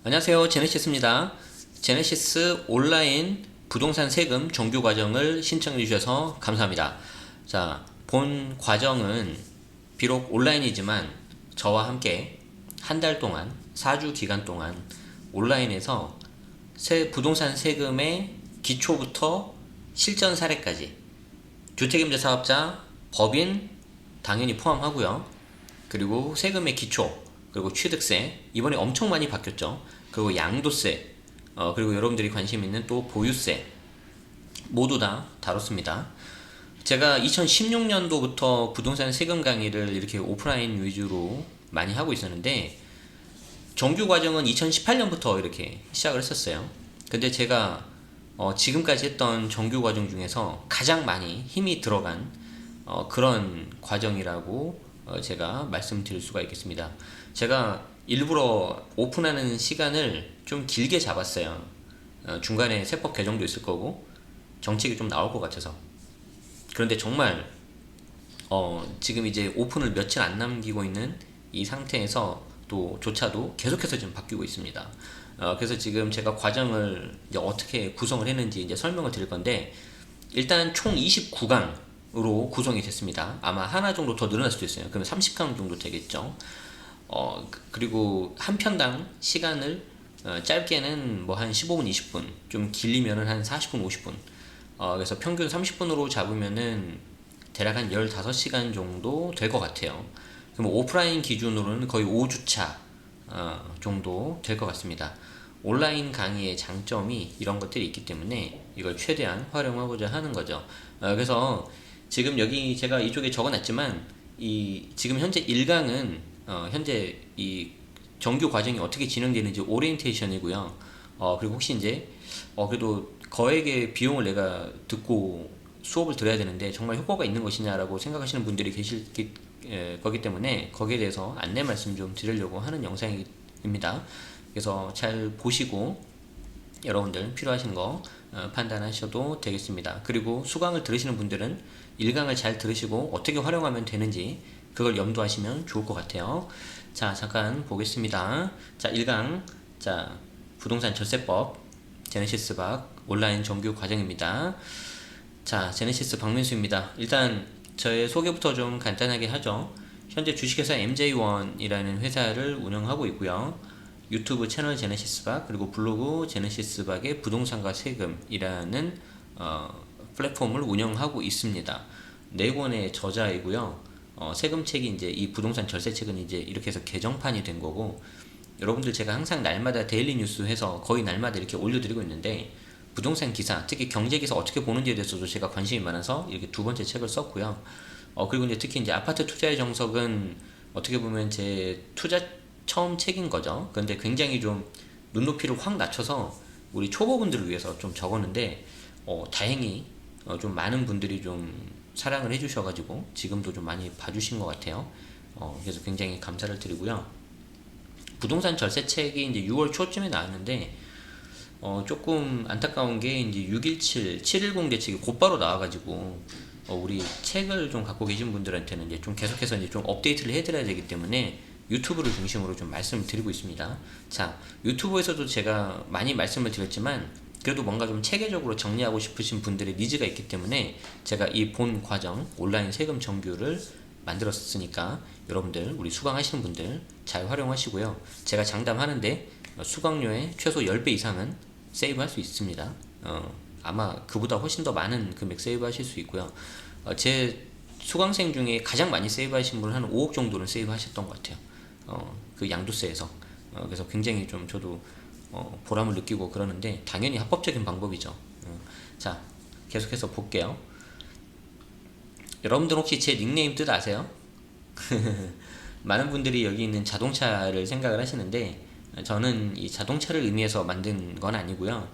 안녕하세요. 제네시스입니다. 제네시스 온라인 부동산 세금 정규 과정을 신청해 주셔서 감사합니다. 자, 본 과정은 비록 온라인이지만 저와 함께 한 달 동안, 4주 기간 동안 온라인에서 부동산 세금의 기초부터 실전 사례까지 주택임대 사업자, 법인 당연히 포함하고요. 그리고 세금의 기초, 그리고 취득세, 이번에 엄청 많이 바뀌었죠. 그리고 양도세, 그리고 여러분들이 관심 있는 또 보유세 모두 다 다뤘습니다. 제가 2016년도부터 부동산 세금 강의를 이렇게 오프라인 위주로 많이 하고 있었는데 정규 과정은 2018년부터 이렇게 시작을 했었어요. 근데 제가 지금까지 했던 정규 과정 중에서 가장 많이 힘이 들어간 그런 과정이라고 제가 말씀드릴 수가 있겠습니다. 제가 일부러 오픈하는 시간을 좀 길게 잡았어요. 중간에 세법 개정도 있을 거고 정책이 좀 나올 것 같아서. 그런데 정말 지금 이제 오픈을 며칠 안 남기고 있는 이 상태에서 또 조차도 계속해서 지금 바뀌고 있습니다. 그래서 지금 제가 과정을 이제 어떻게 구성을 했는지 이제 설명을 드릴 건데, 일단 총 29강으로 구성이 됐습니다. 아마 하나 정도 더 늘어날 수도 있어요. 그러면 30강 정도 되겠죠. 그리고 한 편당 시간을 짧게는 뭐 한 15분, 20분, 좀 길리면은 한 40분, 50분. 그래서 평균 30분으로 잡으면은 대략 한 15시간 정도 될 것 같아요. 그럼 오프라인 기준으로는 거의 5주차 정도 될 것 같습니다. 온라인 강의의 장점이 이런 것들이 있기 때문에 이걸 최대한 활용하고자 하는 거죠. 그래서 지금 여기 제가 이쪽에 적어놨지만 이 지금 현재 1강은 현재 이 정규 과정이 어떻게 진행되는지 오리엔테이션이고요. 그리고 혹시 이제 그래도 거액의 비용을 내가 듣고 수업을 들어야 되는데 정말 효과가 있는 것이냐라고 생각하시는 분들이 계실 거기 때문에 거기에 대해서 안내 말씀 좀 드리려고 하는 영상입니다. 그래서 잘 보시고 여러분들 필요하신 거 판단하셔도 되겠습니다. 그리고 수강을 들으시는 분들은 1강을 잘 들으시고 어떻게 활용하면 되는지 그걸 염두하시면 좋을 것 같아요. 자, 잠깐 보겠습니다. 자, 1강. 자, 부동산 절세법 제네시스 박 온라인 정규 과정입니다. 자, 제네시스 박민수입니다. 일단 저의 소개부터 좀 간단하게 하죠. 현재 주식회사 MJ1이라는 회사를 운영하고 있고요. 유튜브 채널 제네시스박, 그리고 블로그 제네시스박의 부동산과 세금이라는 플랫폼을 운영하고 있습니다. 4권의 저자이고요. 세금책이 이제 이 부동산 절세책은 이제 이렇게 해서 개정판이 된 거고, 여러분들 제가 항상 날마다 데일리 뉴스 해서 거의 날마다 이렇게 올려드리고 있는데, 부동산 기사, 특히 경제 기사 어떻게 보는지에 대해서도 제가 관심이 많아서 이렇게 2번째 책을 썼고요. 그리고 이제 특히 이제 아파트 투자의 정석은 어떻게 보면 제 투자 처음 책인 거죠. 그런데 굉장히 좀 눈높이를 확 낮춰서 우리 초보분들을 위해서 좀 적었는데, 다행히 좀 많은 분들이 좀 사랑을 해주셔가지고 지금도 좀 많이 봐주신 것 같아요. 그래서 굉장히 감사를 드리고요. 부동산 절세 책이 이제 6월 초쯤에 나왔는데, 조금 안타까운 게 이제 617, 710 대책이 곧바로 나와가지고 우리 책을 좀 갖고 계신 분들한테는 이제 좀 계속해서 이제 좀 업데이트를 해드려야 되기 때문에 유튜브를 중심으로 좀 말씀을 드리고 있습니다. 자, 유튜브에서도 제가 많이 말씀을 드렸지만 그래도 뭔가 좀 체계적으로 정리하고 싶으신 분들의 니즈가 있기 때문에 제가 이 본 과정 온라인 세금 정규를 만들었으니까 여러분들 우리 수강하시는 분들 잘 활용하시고요. 제가 장담하는데 수강료의 최소 10배 이상은 세이브할 수 있습니다. 아마 그보다 훨씬 더 많은 금액 세이브하실 수 있고요. 제 수강생 중에 가장 많이 세이브하신 분은 한 5억 정도는 세이브하셨던 것 같아요. 그 양도세에서. 그래서 굉장히 좀 저도 보람을 느끼고 그러는데 당연히 합법적인 방법이죠. 자, 계속해서 볼게요. 여러분들 혹시 제 닉네임 뜻 아세요? 많은 분들이 여기 있는 자동차를 생각을 하시는데 저는 이 자동차를 의미해서 만든 건 아니고요.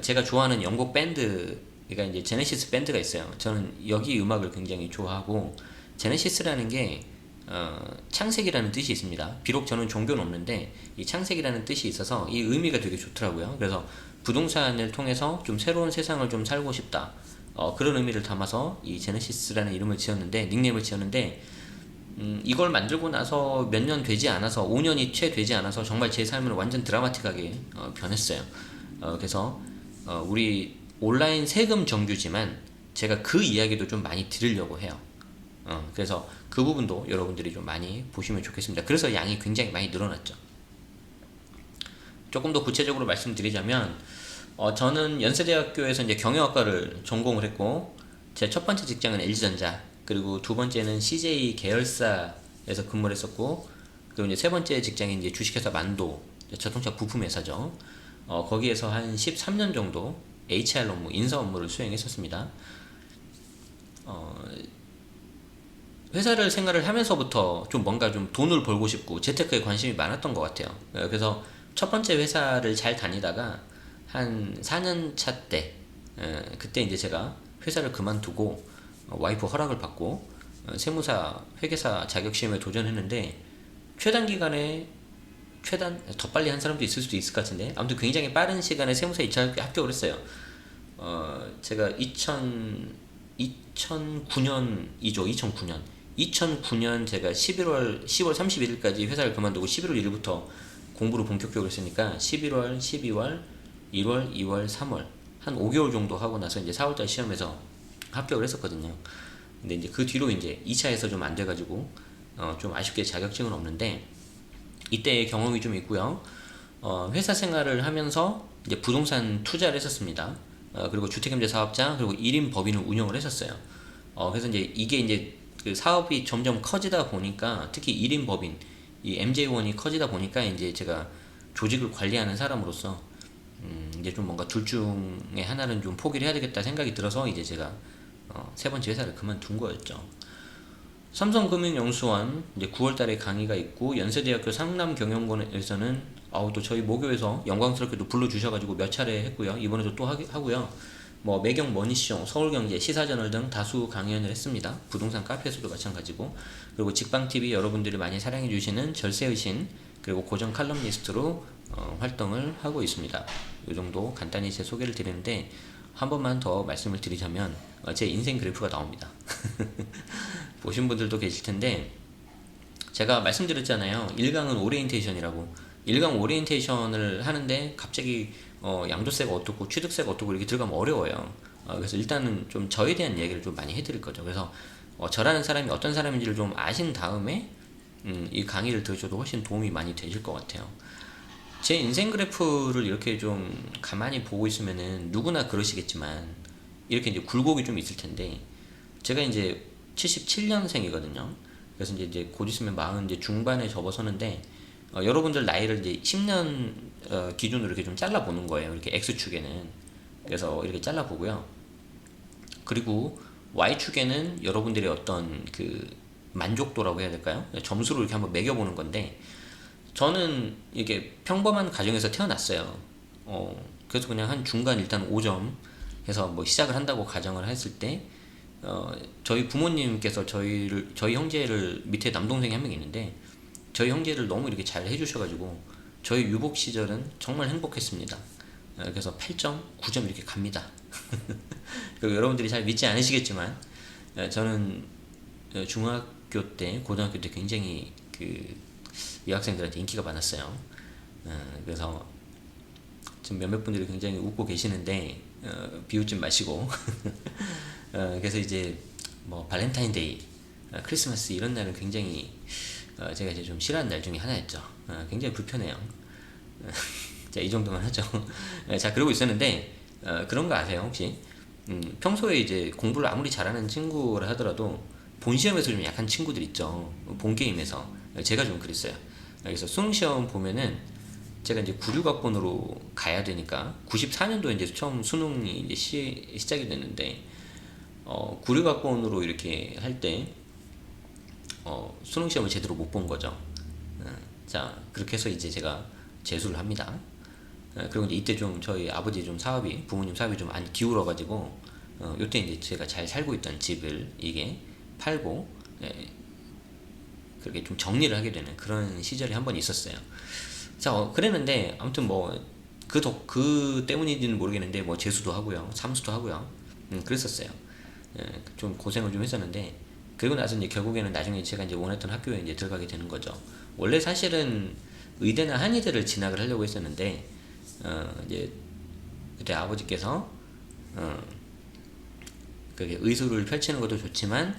제가 좋아하는 영국 밴드가 이제 제네시스 밴드가 있어요. 저는 여기 음악을 굉장히 좋아하고, 제네시스라는 게 창세기라는 뜻이 있습니다. 비록 저는 종교는 없는데 이 창세기라는 뜻이 있어서 이 의미가 되게 좋더라고요. 그래서 부동산을 통해서 좀 새로운 세상을 좀 살고 싶다, 그런 의미를 담아서 이 제네시스라는 이름을 지었는데, 닉네임을 지었는데, 이걸 만들고 나서 몇 년 되지 않아서 5년이 채 되지 않아서 정말 제 삶을 완전 드라마틱하게 변했어요. 그래서 우리 온라인 세금 정규지만 제가 그 이야기도 좀 많이 드리려고 해요. 그래서 그 부분도 여러분들이 좀 많이 보시면 좋겠습니다. 그래서 양이 굉장히 많이 늘어났죠. 조금 더 구체적으로 말씀드리자면 저는 연세대학교에서 이제 경영학과를 전공을 했고 제 첫 번째 직장은 LG전자, 그리고 두 번째는 CJ 계열사에서 근무를 했었고, 그리고 이제 세 번째 직장이 이제 주식회사 만도, 자동차 부품 회사죠. 거기에서 한 13년 정도 HR 업무, 인사 업무를 수행했었습니다. 회사를 생활을 하면서부터 좀 뭔가 좀 돈을 벌고 싶고 재테크에 관심이 많았던 것 같아요. 그래서 첫 번째 회사를 잘 다니다가 한 4년 차 때, 그때 이제 제가 회사를 그만두고 와이프 허락을 받고 세무사 회계사 자격시험에 도전했는데, 최단 기간에 더 빨리 한 사람도 있을 수도 있을 것 같은데, 아무튼 굉장히 빠른 시간에 세무사 2차 합격을 했어요. 제가 2009년 제가 10월 31일까지 회사를 그만두고 11월 1일부터 공부를 본격적으로 했으니까 11월, 12월, 1월, 2월, 3월 한 5개월 정도 하고 나서 이제 4월달 시험에서 합격을 했었거든요. 근데 이제 그 뒤로 이제 2차에서 좀 안 돼가지고 좀 아쉽게 자격증은 없는데, 이때의 경험이 좀 있고요. 회사 생활을 하면서 이제 부동산 투자를 했었습니다. 그리고 주택임대 사업자, 그리고 1인 법인을 운영을 했었어요. 그래서 이제 이게 이제 그 사업이 점점 커지다 보니까, 특히 1인 법인, 이 MJ1이 커지다 보니까 이제 제가 조직을 관리하는 사람으로서 이제 좀 뭔가 둘 중에 하나는 좀 포기를 해야 되겠다 생각이 들어서 이제 제가 세 번째 회사를 그만둔 거였죠. 삼성금융영수원 이제 9월달에 강의가 있고, 연세대학교 상남경영고에서는 또 저희 모교에서 영광스럽게도 불러주셔가지고 몇 차례 했고요. 이번에도 또 하고요. 뭐 매경 머니쇼, 서울경제, 시사저널 등 다수 강연을 했습니다. 부동산 카페에서도 마찬가지고, 그리고 직방TV 여러분들이 많이 사랑해주시는 절세의 신, 그리고 고정 칼럼니스트로 활동을 하고 있습니다. 이 정도 간단히 제 소개를 드리는데, 한 번만 더 말씀을 드리자면 제 인생 그래프가 나옵니다. 보신 분들도 계실 텐데, 제가 말씀드렸잖아요. 1강은 오리엔테이션이라고. 1강 오리엔테이션을 하는데 갑자기 양도세가 어떻고 취득세가 어떻고 이렇게 들어가면 어려워요. 그래서 일단은 좀 저에 대한 얘기를 좀 많이 해드릴 거죠. 그래서 저라는 사람이 어떤 사람인지를 좀 아신 다음에 이 강의를 들으셔도 훨씬 도움이 많이 되실 것 같아요. 제 인생 그래프를 이렇게 좀 가만히 보고 있으면은 누구나 그러시겠지만 이렇게 이제 굴곡이 좀 있을 텐데, 제가 이제 77년생이거든요. 그래서 이제 곧 있으면 40 이제 중반에 접어서는데, 여러분들 나이를 이제 10년 기준으로 이렇게 좀 잘라 보는 거예요. 이렇게 X축에는. 그래서 이렇게 잘라 보고요. 그리고 Y축에는 여러분들의 어떤 그 만족도라고 해야 될까요? 점수로 이렇게 한번 매겨보는 건데, 저는 이게 평범한 가정에서 태어났어요. 그래서 그냥 한 중간 일단 5점 해서 뭐 시작을 한다고 가정을 했을 때, 저희 부모님께서 저희 형제를, 밑에 남동생이 한 명 있는데, 저희 형제를 너무 이렇게 잘 해주셔가지고 저희 유복 시절은 정말 행복했습니다. 그래서 8점, 9점 이렇게 갑니다. 여러분들이 잘 믿지 않으시겠지만 저는 중학교 때, 고등학교 때 굉장히 그 여학생들한테 인기가 많았어요. 그래서 지금 몇몇 분들이 굉장히 웃고 계시는데 비웃지 마시고 그래서 이제 뭐 발렌타인데이, 크리스마스 이런 날은 굉장히 제가 이제 좀 싫어하는 날 중에 하나였죠. 굉장히 불편해요. 자, 이 정도만 하죠. 자, 그러고 있었는데 그런 거 아세요 혹시? 평소에 이제 공부를 아무리 잘하는 친구라 하더라도 본시험에서 좀 약한 친구들 있죠. 본게임에서. 제가 좀 그랬어요. 그래서 수능시험 보면은 제가 이제 96학번으로 가야 되니까 94년도에 이제 처음 수능이 이제 시작이 됐는데 96학번으로 이렇게 할 때 수능 시험을 제대로 못 본 거죠. 자, 그렇게 해서 이제 제가 재수를 합니다. 그리고 이제 이때 좀 저희 아버지 좀 사업이, 부모님 사업이 좀 안 기울어가지고 요때 이제 제가 잘 살고 있던 집을 이게 팔고 그렇게 좀 정리를 하게 되는 그런 시절이 한 번 있었어요. 자, 그랬는데 아무튼 뭐 그 때문인지는 모르겠는데 뭐 재수도 하고요, 삼수도 하고요, 그랬었어요. 좀 고생을 좀 했었는데 그리고 나서 이제 결국에는 나중에 제가 이제 원했던 학교에 이제 들어가게 되는 거죠. 원래 사실은 의대나 한의대를 진학을 하려고 했었는데, 이제 그때 아버지께서 어, 그게 의술을 펼치는 것도 좋지만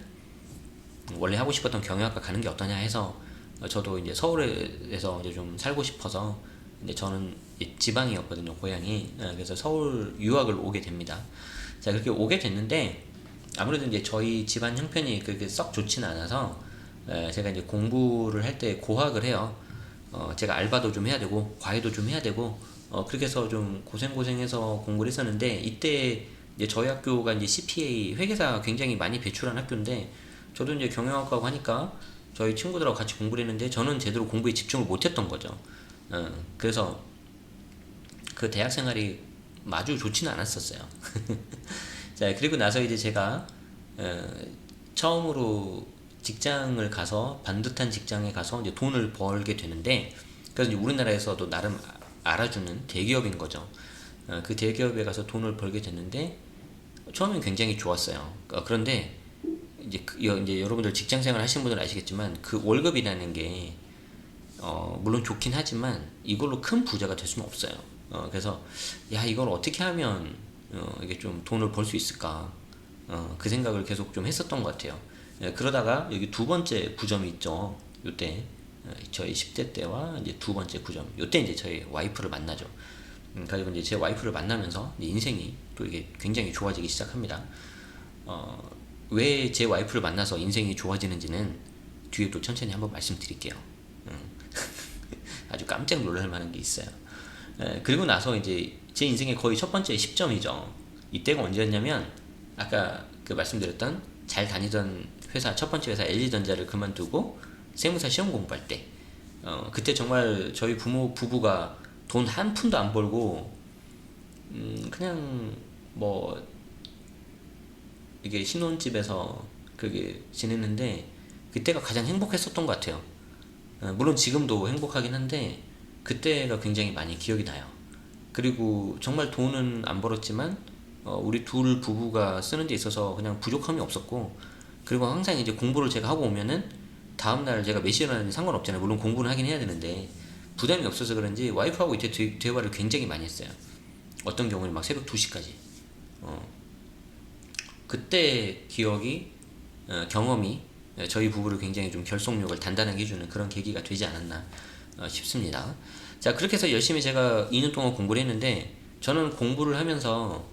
원래 하고 싶었던 경영학과 가는 게 어떠냐 해서, 저도 이제 서울에서 이제 좀 살고 싶어서, 이제 저는 지방이었거든요, 고향이. 그래서 서울 유학을 오게 됩니다. 자, 그렇게 오게 됐는데 아무래도 이제 저희 집안 형편이 그렇게 썩 좋지는 않아서, 제가 이제 공부를 할 때 고학을 해요. 제가 알바도 좀 해야 되고 과외도 좀 해야 되고, 그렇게 해서 좀 고생해서 공부를 했었는데, 이때 이제 저희 학교가 이제 CPA 회계사 굉장히 많이 배출한 학교인데, 저도 이제 경영학과고 하니까 저희 친구들하고 같이 공부를 했는데 저는 제대로 공부에 집중을 못했던 거죠. 그래서 그 대학 생활이 아주 좋지는 않았었어요. 자, 그리고 나서 이제 제가 처음으로 직장을 가서, 반듯한 직장에 가서 이제 돈을 벌게 되는데, 그래서 이제 우리나라에서도 나름 알아주는 대기업인 거죠. 그 대기업에 가서 돈을 벌게 됐는데 처음엔 굉장히 좋았어요. 그런데 이제, 이제 여러분들 직장 생활 하시는 분들 아시겠지만, 그 월급이라는 게 물론 좋긴 하지만 이걸로 큰 부자가 될 수는 없어요. 그래서 야, 이걸 어떻게 하면 이게 좀 돈을 벌 수 있을까, 그 생각을 계속 좀 했었던 것 같아요. 그러다가 여기 두 번째 구점이 있죠. 요때 저희 10대 때와 이제 두 번째 구점, 요때 이제 저희 와이프를 만나죠. 그리고 이제 제 와이프를 만나면서 이제 인생이 또 이게 굉장히 좋아지기 시작합니다. 왜 제 와이프를 만나서 인생이 좋아지는지는 뒤에 또 천천히 한번 말씀드릴게요. 아주 깜짝 놀랄 만한 게 있어요. 그리고 나서 이제 제 인생의 거의 첫 번째 시점이죠. 이때가 언제였냐면, 아까 그 말씀드렸던 잘 다니던 회사, 첫 번째 회사 LG전자를 그만두고 세무사 시험 공부할 때, 그때 정말 저희 부부가 돈 한 푼도 안 벌고, 그냥 뭐 이게 신혼집에서 그게 지냈는데, 그때가 가장 행복했었던 것 같아요. 물론 지금도 행복하긴 한데 그때가 굉장히 많이 기억이 나요. 그리고 정말 돈은 안 벌었지만 우리 둘 부부가 쓰는 데 있어서 그냥 부족함이 없었고, 그리고 항상 이제 공부를 제가 하고 오면은 다음날 제가 몇 시에 일어나는지 상관없잖아요. 물론 공부는 하긴 해야 되는데 부담이 없어서 그런지 와이프하고 이때 대화를 굉장히 많이 했어요. 어떤 경우는 막 새벽 2시까지. 그때 기억이, 경험이 저희 부부를 굉장히 좀 결속력을 단단하게 해주는 그런 계기가 되지 않았나 싶습니다. 자, 그렇게 해서 열심히 제가 2년 동안 공부를 했는데, 저는 공부를 하면서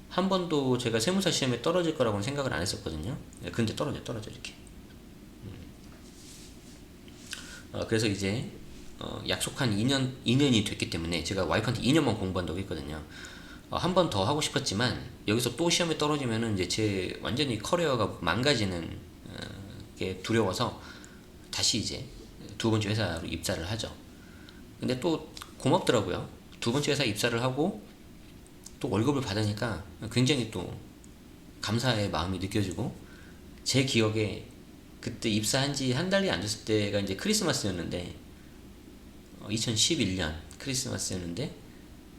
한 번도 제가 세무사 시험에 떨어질 거라고는 생각을 안 했었거든요. 근데 떨어져 이렇게. 그래서 이제 약속한 2년이 됐기 때문에 제가 와이프한테 2년만 공부한다고 했거든요. 한 번 더 하고 싶었지만 여기서 또 시험에 떨어지면은 이제 제 완전히 커리어가 망가지는 게 두려워서 다시 이제 두 번째 회사로 입사를 하죠. 근데 또 고맙더라고요. 두 번째 회사 입사를 하고 또 월급을 받으니까 굉장히 또 감사의 마음이 느껴지고, 제 기억에 그때 입사한 지 한 달이 안 됐을 때가 이제 크리스마스였는데, 2011년 크리스마스였는데,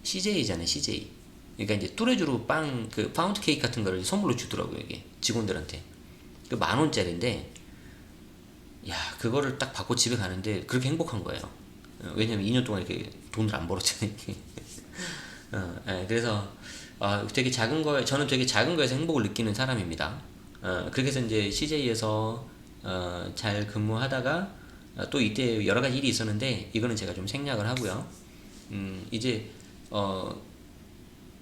CJ잖아요, CJ. 그러니까 이제 뚜레쥬르 빵, 그 파운드 케이크 같은 거를 선물로 주더라고요, 이게 직원들한테. 그 10,000원짜리인데, 야, 그거를 딱 받고 집에 가는데 그렇게 행복한 거예요. 왜냐면 2년 동안 이렇게 돈을 안 벌었잖아요. 그래서 되게 작은 거에, 저는 되게 작은 거에서 행복을 느끼는 사람입니다. 그렇게 해서 이제 CJ에서 잘 근무하다가 또 이때 여러 가지 일이 있었는데 이거는 제가 좀 생략을 하고요. 이제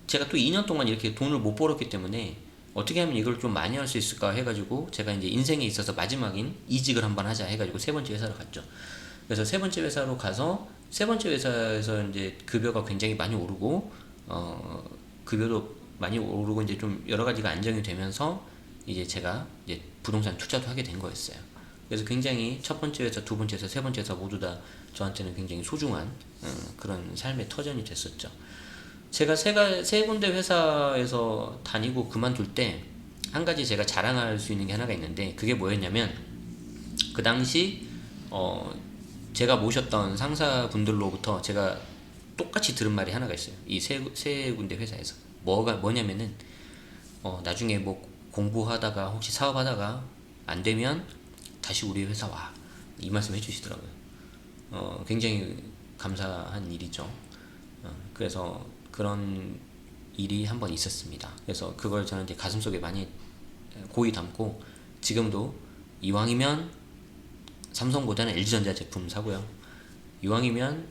제가 또 2년 동안 이렇게 돈을 못 벌었기 때문에 어떻게 하면 이걸 좀 많이 할 수 있을까 해가지고, 제가 이제 인생에 있어서 마지막인 이직을 한번 하자 해가지고 세 번째 회사로 갔죠. 그래서 세 번째 회사로 가서, 세 번째 회사에서 이제 급여가 굉장히 많이 오르고, 급여도 많이 오르고 이제 좀 여러 가지가 안정이 되면서 이제 제가 이제 부동산 투자도 하게 된 거였어요. 그래서 굉장히 첫 번째 회사, 두 번째 회사, 세 번째 회사 모두 다 저한테는 굉장히 소중한 그런 삶의 터전이 됐었죠. 제가 세 군데 회사에서 다니고 그만둘 때 한 가지 제가 자랑할 수 있는 게 하나가 있는데, 그게 뭐였냐면, 그 당시 제가 모셨던 상사분들로부터 제가 똑같이 들은 말이 하나가 있어요. 이 세 군데 회사에서 뭐냐면은 나중에 뭐 공부하다가 혹시 사업하다가 안 되면 다시 우리 회사 와. 이 말씀 해주시더라고요. 굉장히 감사한 일이죠. 그래서 그런 일이 한번 있었습니다. 그래서 그걸 저는 이제 가슴속에 많이 고이 담고 지금도 이왕이면 삼성보다는 LG전자 제품 사고요. 이왕이면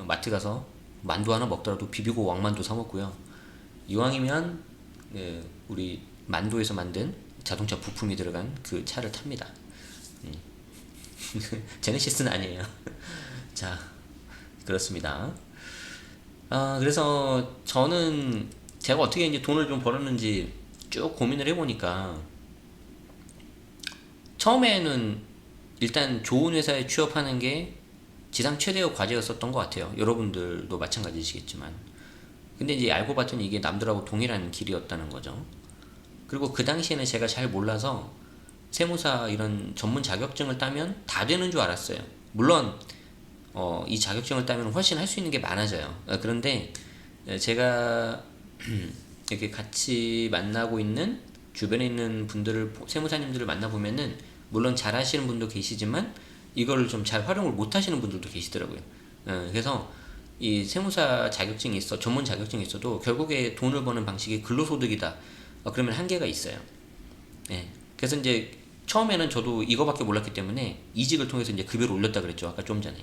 마트 가서 만두 하나 먹더라도 비비고 왕만두 사 먹고요. 이왕이면 우리 만두에서 만든 자동차 부품이 들어간 그 차를 탑니다. 제네시스는 아니에요. 자, 그렇습니다. 그래서 저는 제가 어떻게 이제 돈을 좀 벌었는지 쭉 고민을 해보니까 처음에는 일단 좋은 회사에 취업하는 게 지상 최대의 과제였었던 것 같아요. 여러분들도 마찬가지시겠지만. 근데 이제 알고 봤더니 이게 남들하고 동일한 길이었다는 거죠. 그리고 그 당시에는 제가 잘 몰라서 세무사 이런 전문 자격증을 따면 다 되는 줄 알았어요. 물론 이 자격증을 따면 훨씬 할 수 있는 게 많아져요. 그런데 제가 이렇게 같이 만나고 있는 주변에 있는 분들을 세무사님들을 만나보면은 물론 잘 하시는 분도 계시지만 이걸 좀 잘 활용을 못 하시는 분들도 계시더라고요. 그래서 이 세무사 자격증이 있어 전문 자격증이 있어도 결국에 돈을 버는 방식이 근로소득이다. 그러면 한계가 있어요. 예. 그래서 이제 처음에는 저도 이거밖에 몰랐기 때문에 이직을 통해서 이제 급여를 올렸다 그랬죠. 아까 좀 전에.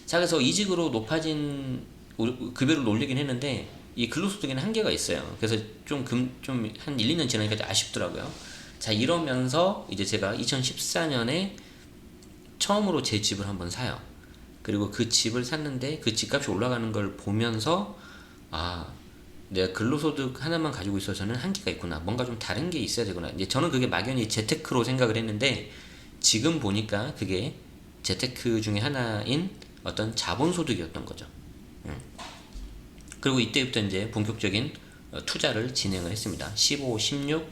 자, 그래서 이직으로 높아진 급여를 올리긴 했는데 이 근로소득에는 한계가 있어요. 그래서 좀 한 1, 2년 지나니까 아쉽더라고요. 자, 이러면서 이제 제가 2014년에 처음으로 제 집을 한번 사요. 그리고 그 집을 샀는데 그 집값이 올라가는 걸 보면서 내가 근로소득 하나만 가지고 있어서는 한계가 있구나. 뭔가 좀 다른 게 있어야 되구나. 이제 저는 그게 막연히 재테크로 생각을 했는데 지금 보니까 그게 재테크 중에 하나인 어떤 자본소득이었던 거죠. 그리고 이때부터 이제 본격적인 투자를 진행을 했습니다. 15, 16,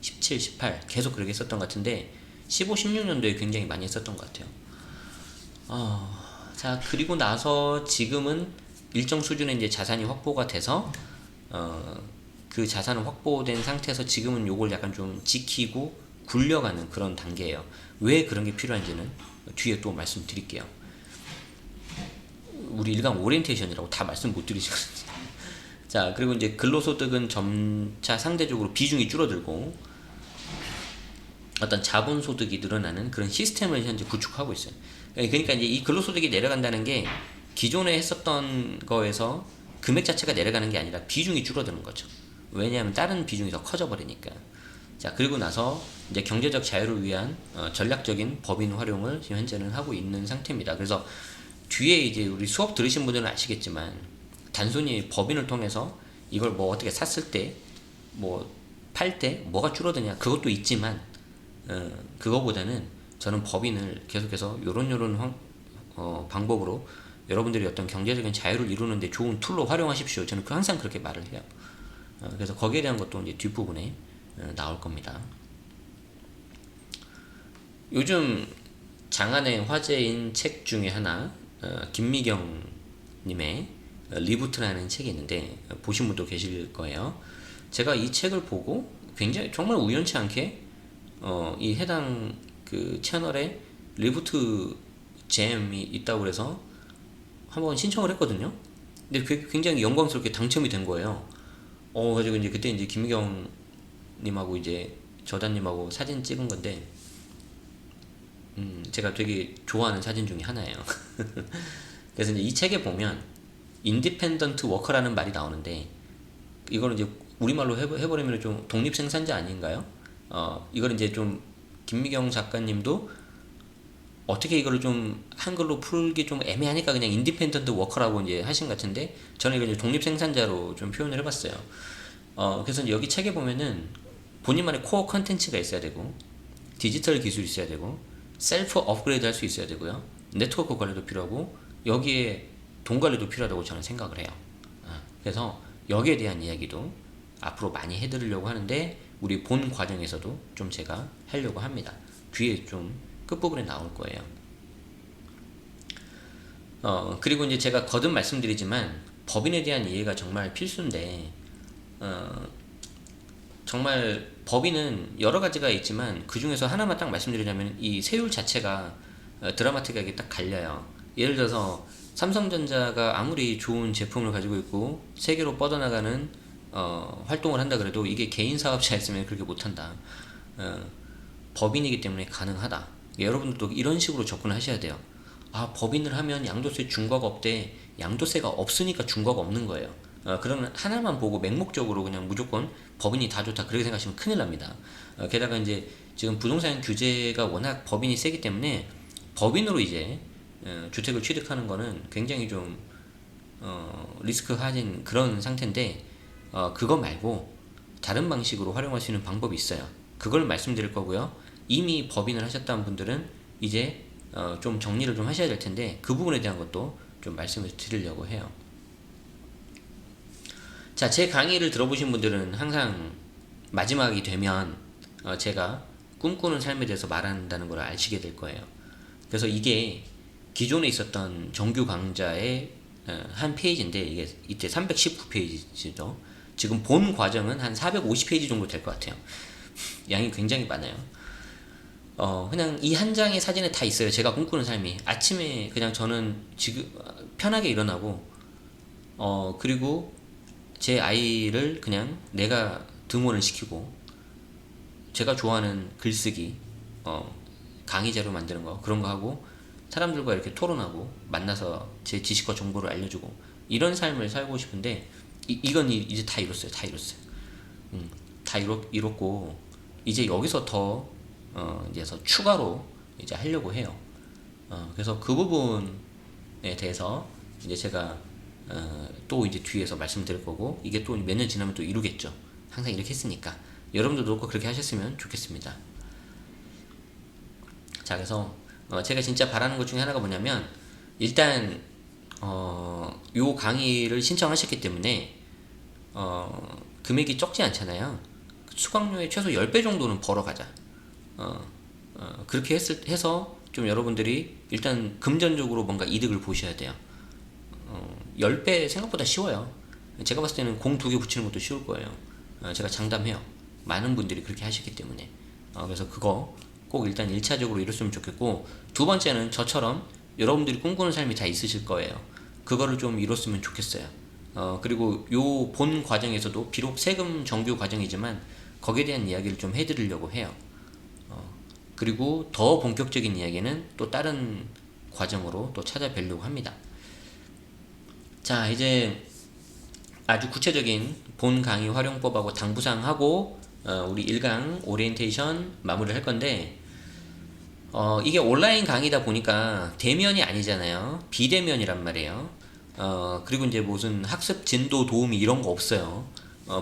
17, 18 계속 그렇게 했었던 것 같은데 15, 16년도에 굉장히 많이 했었던 것 같아요. 자, 그리고 나서 지금은 일정 수준의 이제 자산이 확보가 돼서 그 자산은 확보된 상태에서 지금은 요걸 약간 좀 지키고 굴려가는 그런 단계예요. 왜 그런 게 필요한지는 뒤에 또 말씀드릴게요. 우리 일강 오리엔테이션이라고 다 말씀 못 드리시거든요. 자, 그리고 이제 근로소득은 점차 상대적으로 비중이 줄어들고 어떤 자본소득이 늘어나는 그런 시스템을 현재 구축하고 있어요. 그러니까 이제 이 근로소득이 내려간다는 게 기존에 했었던 거에서 금액 자체가 내려가는 게 아니라 비중이 줄어드는 거죠. 왜냐하면 다른 비중이 더 커져 버리니까. 자, 그리고 나서 이제 경제적 자유를 위한 전략적인 법인 활용을 지금 현재는 하고 있는 상태입니다. 그래서 뒤에 이제 우리 수업 들으신 분들은 아시겠지만 단순히 법인을 통해서 이걸 뭐 어떻게 샀을 때 뭐 팔 때 뭐가 줄어드냐 그것도 있지만 그거보다는 저는 법인을 계속해서 요런 방법으로 여러분들이 어떤 경제적인 자유를 이루는데 좋은 툴로 활용하십시오. 저는 항상 그렇게 말을 해요. 그래서 거기에 대한 것도 이제 뒷부분에 나올 겁니다. 요즘 장안의 화제인 책 중에 하나 김미경 님의 리부트라는 책이 있는데 보신 분도 계실 거예요. 제가 이 책을 보고 굉장히 정말 우연치 않게 이 해당 그 채널에 리부트 잼이 있다고 그래서 한번 신청을 했거든요. 근데 굉장히 영광스럽게 당첨이 된 거예요. 가지고 이제 그때 이제 김미경 님하고 이제 저자님하고 사진 찍은 건데 제가 되게 좋아하는 사진 중에 하나예요. 그래서 이제 이 책에 보면 인디펜던트 워커라는 말이 나오는데 이거는 이제 우리말로 해버리면 좀 독립생산자 아닌가요? 이걸 이제 좀 김미경 작가님도 어떻게 이거를 좀 한글로 풀기 좀 애매하니까 그냥 인디펜던트 워커라고 이제 하신 것 같은데 저는 이걸 이제 독립생산자로 좀 표현을 해봤어요. 그래서 여기 책에 보면은 본인만의 코어 컨텐츠가 있어야 되고 디지털 기술이 있어야 되고 셀프 업그레이드 할 수 있어야 되고요. 네트워크 관리도 필요하고 여기에 돈 관리도 필요하다고 저는 생각을 해요. 그래서 여기에 대한 이야기도 앞으로 많이 해드리려고 하는데 우리 본 과정에서도 좀 제가 하려고 합니다. 뒤에 좀 끝부분에 나올 거예요. 그리고 이제 제가 거듭 말씀드리지만 법인에 대한 이해가 정말 필수인데 정말 법인은 여러 가지가 있지만 그 중에서 하나만 딱 말씀드리자면 이 세율 자체가 드라마틱하게 딱 갈려요. 예를 들어서 삼성전자가 아무리 좋은 제품을 가지고 있고 세계로 뻗어나가는 활동을 한다 그래도 이게 개인 사업자였으면 그렇게 못한다. 어, 법인이기 때문에 가능하다. 여러분들도 이런 식으로 접근을 하셔야 돼요. 아, 법인을 하면 양도세 중과가 없대. 양도세가 없으니까 중과가 없는 거예요. 그러면 하나만 보고 맹목적으로 그냥 무조건 법인이 다 좋다 그렇게 생각하시면 큰일 납니다. 게다가 이제 지금 부동산 규제가 워낙 법인이 세기 때문에 법인으로 이제 주택을 취득하는 거는 굉장히 좀 리스크하진 그런 상태인데 그거 말고 다른 방식으로 활용할 수 있는 방법이 있어요. 그걸 말씀드릴 거고요. 이미 법인을 하셨다는 분들은 이제 좀 정리를 좀 하셔야 될 텐데 그 부분에 대한 것도 좀 말씀을 드리려고 해요. 자, 제 강의를 들어보신 분들은 항상 마지막이 되면 제가 꿈꾸는 삶에 대해서 말한다는 걸 아시게 될 거예요. 그래서 이게 기존에 있었던 정규 강좌의 한 페이지인데 이게 이때 319페이지죠. 지금 본 과정은 한 450페이지 정도 될 것 같아요. 양이 굉장히 많아요. 그냥 이 한 장의 사진에 다 있어요. 제가 꿈꾸는 삶이. 아침에 그냥 저는 지금 편하게 일어나고, 그리고 제 아이를 그냥 내가 등원을 시키고, 제가 좋아하는 글쓰기, 강의 자료 만드는 거, 그런 거 하고, 사람들과 이렇게 토론하고, 만나서 제 지식과 정보를 알려주고, 이런 삶을 살고 싶은데, 이건 이제 다 이뤘어요. 다 이뤘어요. 다 이뤘고, 이제 여기서 더 이제 추가로 이제 하려고 해요. 그래서 그 부분에 대해서 이제 제가 또 이제 뒤에서 말씀드릴 거고 이게 또 몇 년 지나면 또 이루겠죠. 항상 이렇게 했으니까 여러분들도 꼭 그렇게 하셨으면 좋겠습니다. 자, 그래서 제가 진짜 바라는 것 중에 하나가 뭐냐면 일단 요 강의를 신청하셨기 때문에 금액이 적지 않잖아요. 수강료의 최소 10배 정도는 벌어가자. 그렇게 해서 좀 여러분들이 일단 금전적으로 뭔가 이득을 보셔야 돼요. 10배 생각보다 쉬워요. 제가 봤을 때는 공 2개 붙이는 것도 쉬울 거예요. 제가 장담해요. 많은 분들이 그렇게 하셨기 때문에. 그래서 그거 꼭 일단 1차적으로 이뤘으면 좋겠고, 두 번째는 저처럼 여러분들이 꿈꾸는 삶이 다 있으실 거예요. 그거를 좀 이뤘으면 좋겠어요. 그리고 요 본 과정에서도 비록 세금 정규 과정이지만 거기에 대한 이야기를 좀 해드리려고 해요. 그리고 더 본격적인 이야기는 또 다른 과정으로 또 찾아뵈려고 합니다. 자, 이제 아주 구체적인 본 강의 활용법하고 당부사항하고 우리 1강 오리엔테이션 마무리를 할 건데 이게 온라인 강의다 보니까 대면이 아니잖아요. 비대면이란 말이에요. 그리고 이제 무슨 학습 진도 도우미 이런 거 없어요.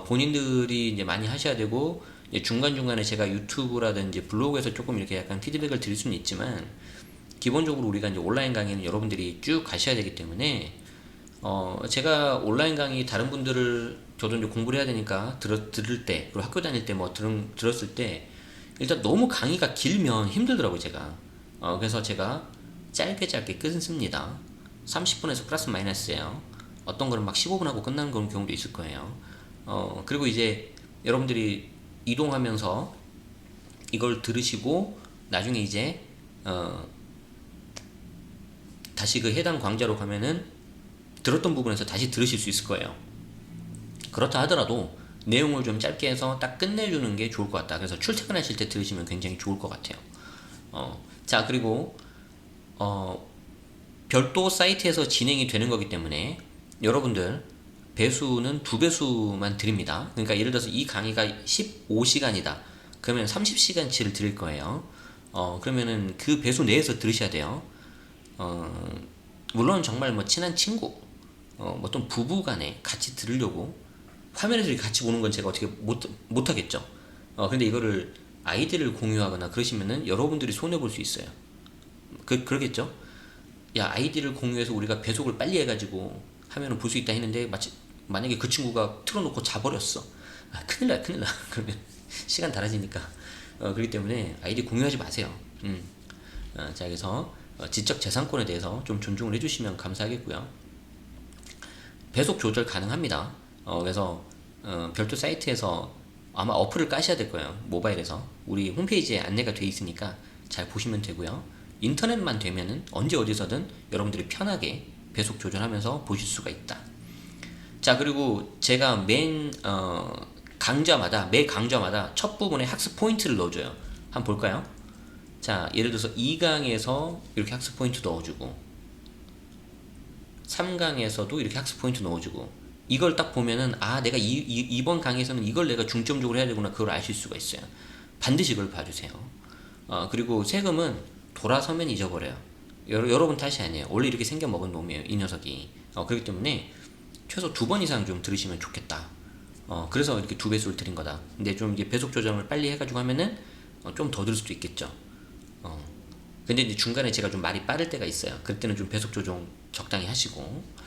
본인들이 이제 많이 하셔야 되고 중간중간에 제가 유튜브라든지 블로그에서 조금 이렇게 약간 피드백을 드릴 수는 있지만 기본적으로 우리가 이제 온라인 강의는 여러분들이 쭉 가셔야 되기 때문에 제가 온라인 강의 다른 분들을 저도 이제 공부를 해야 되니까 들을 때 그리고 학교 다닐 때 뭐 들었을 때 일단 너무 강의가 길면 힘들더라고요 제가. 그래서 제가 짧게 끊습니다. 30분에서 플러스 마이너스예요. 어떤 거는 막 15분 하고 끝나는 그런 경우도 있을 거예요. 그리고 이제 여러분들이 이동하면서 이걸 들으시고 나중에 이제 다시 그 해당 강좌로 가면은 들었던 부분에서 다시 들으실 수 있을 거예요. 그렇다 하더라도 내용을 좀 짧게 해서 딱 끝내주는 게 좋을 것 같다. 그래서 출퇴근하실 때 들으시면 굉장히 좋을 것 같아요. 자, 그리고 별도 사이트에서 진행이 되는 거기 때문에 여러분들 배수는 2배수만 드립니다. 그러니까 예를 들어서 이 강의가 15시간이다. 그러면 30시간치를 드릴 거예요. 그러면은 그 배수 내에서 들으셔야 돼요. 물론 정말 뭐 친한 친구, 어떤 부부 간에 같이 들으려고 화면에서 같이 보는 건 제가 어떻게 못 하겠죠. 근데 이거를 아이디를 공유하거나 그러시면은 여러분들이 손해볼 수 있어요. 그러겠죠? 야, 아이디를 공유해서 우리가 배속을 빨리 해가지고 하면은 볼 수 있다 했는데 만약에 그 친구가 틀어놓고 자버렸어. 큰일 나. 그러면 시간 달아지니까. 그렇기 때문에 아이디 공유하지 마세요. 자, 그래서 지적 재산권에 대해서 좀 존중을 해주시면 감사하겠고요. 배속 조절 가능합니다. 그래서 별도 사이트에서 아마 어플을 까셔야 될 거예요. 모바일에서. 우리 홈페이지에 안내가 돼 있으니까 잘 보시면 되고요. 인터넷만 되면은 언제 어디서든 여러분들이 편하게 배속 조절하면서 보실 수가 있다. 자, 그리고 제가 매 강좌마다 첫 부분에 학습 포인트를 넣어줘요. 한번 볼까요? 자, 예를 들어서 2강에서 이렇게 학습 포인트 넣어주고 3강에서도 이렇게 학습 포인트 넣어주고 이걸 딱 보면은 내가 이번 강의에서는 이걸 내가 중점적으로 해야 되구나, 그걸 아실 수가 있어요. 반드시 이걸 봐주세요. 그리고 세금은 돌아서면 잊어버려요. 여러분 탓이 아니에요. 원래 이렇게 생겨먹은 놈이에요, 이 녀석이. 그렇기 때문에 최소 2번 이상 좀 들으시면 좋겠다. 그래서 이렇게 2배수를 드린 거다. 근데 좀 이게 배속 조정을 빨리 해가지고 하면은 좀 더 들을 수도 있겠죠. 근데 이제 중간에 제가 좀 말이 빠를 때가 있어요. 그때는 좀 배속 조정 적당히 하시고.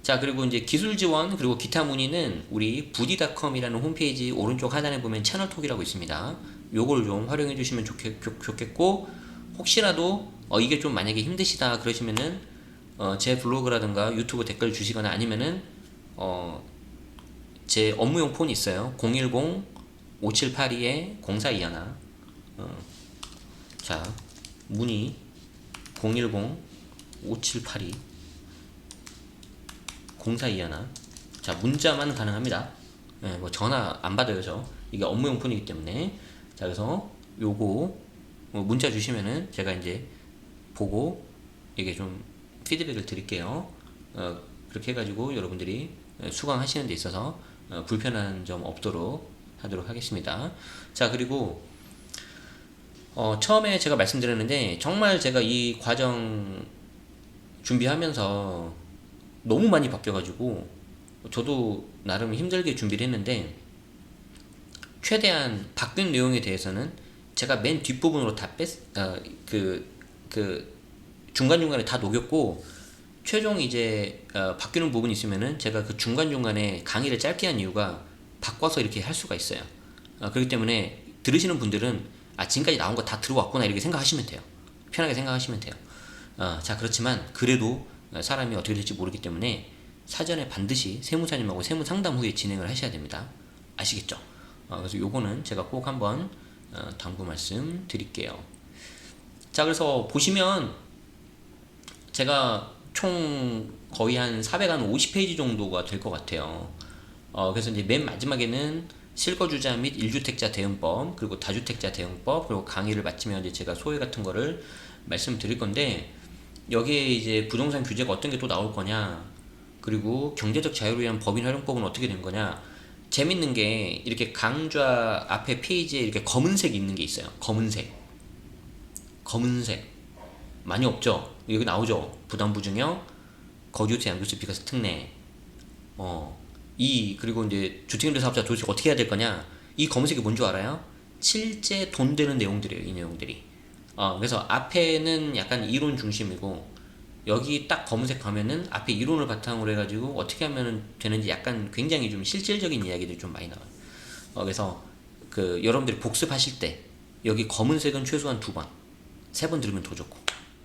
자, 그리고 이제 기술 지원 그리고 기타 문의는 우리 부디닷컴이라는 홈페이지 오른쪽 하단에 보면 채널톡이라고 있습니다. 요걸 좀 활용해 주시면 좋겠고, 혹시라도 이게 좀 만약에 힘드시다 그러시면은 제 블로그라든가 유튜브 댓글 주시거나 아니면은 제 업무용 폰이 있어요. 010-5782-0421. 자, 문의 010-5782-0421. 자, 문자만 가능합니다. 뭐 전화 안 받아요, 저. 이게 업무용 폰이기 때문에. 자, 그래서 요거 문자 주시면은 제가 이제 보고 이게 좀 피드백을 드릴게요. 그렇게 해가지고 여러분들이 수강하시는 데 있어서 불편한 점 없도록 하도록 하겠습니다. 자, 그리고 처음에 제가 말씀드렸는데 정말 제가 이 과정 준비하면서 너무 많이 바뀌어가지고 저도 나름 힘들게 준비를 했는데, 최대한 바뀐 내용에 대해서는 제가 맨 뒷부분으로 다 중간중간에 다 녹였고, 최종 이제 바뀌는 부분이 있으면은 제가 그 중간중간에 강의를 짧게 한 이유가 바꿔서 이렇게 할 수가 있어요. 그렇기 때문에 들으시는 분들은 지금까지 나온 거 다 들어왔구나 이렇게 생각하시면 돼요. 편하게 생각하시면 돼요. 자, 그렇지만 그래도 사람이 어떻게 될지 모르기 때문에 사전에 반드시 세무사님하고 세무상담 후에 진행을 하셔야 됩니다. 아시겠죠? 그래서 요거는 제가 꼭 한번 당부 말씀 드릴게요. 자, 그래서 보시면 제가 총 거의 한 450페이지 정도가 될 것 같아요. 그래서 이제 맨 마지막에는 실거주자 및 1주택자 대응법, 그리고 다주택자 대응법, 그리고 강의를 마치면 이제 제가 소회 같은 거를 말씀드릴 건데, 여기에 이제 부동산 규제가 어떤 게 또 나올 거냐, 그리고 경제적 자유를 위한 법인 활용법은 어떻게 된 거냐. 재밌는 게 이렇게 강좌 앞에 페이지에 이렇게 검은색이 있는 게 있어요. 검은색 많이 없죠? 여기 나오죠? 부담부증형, 거주세 양도세 비과세 특례, 그리고 이제 주택임대사업자 도대체 어떻게 해야 될 거냐. 이 검은색이 뭔 줄 알아요? 실제 돈 되는 내용들이에요, 이 내용들이. 그래서 앞에는 약간 이론 중심이고, 여기 딱 검은색 가면은 앞에 이론을 바탕으로 해가지고 어떻게 하면 되는지 약간 굉장히 좀 실질적인 이야기들이 좀 많이 나와요. 그래서 여러분들이 복습하실 때 여기 검은색은 최소한 2번, 3번 들으면 더 좋고,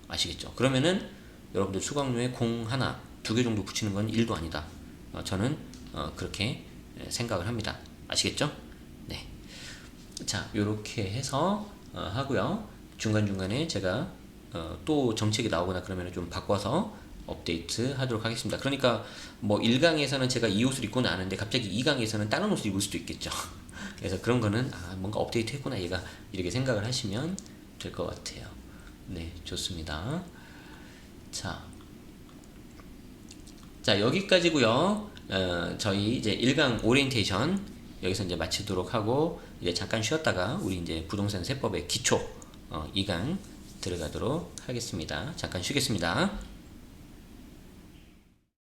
아시겠죠? 그러면은 여러분들 수강료에 0 하나, 2개 정도 붙이는 건 1도 아니다. 저는 그렇게 생각을 합니다. 아시겠죠? 네. 자, 요렇게 해서 하고요. 중간중간에 제가 또 정책이 나오거나 그러면 좀 바꿔서 업데이트 하도록 하겠습니다. 그러니까 뭐 1강에서는 제가 이 옷을 입고 나왔는데 갑자기 2강에서는 다른 옷을 입을 수도 있겠죠. 그래서 그런 거는 뭔가 업데이트 했구나 얘가, 이렇게 생각을 하시면 될 것 같아요. 네, 좋습니다. 자, 여기까지고요. 저희 이제 1강 오리엔테이션 여기서 이제 마치도록 하고, 이제 잠깐 쉬었다가 우리 이제 부동산 세법의 기초 2강 들어가도록 하겠습니다. 잠깐 쉬겠습니다.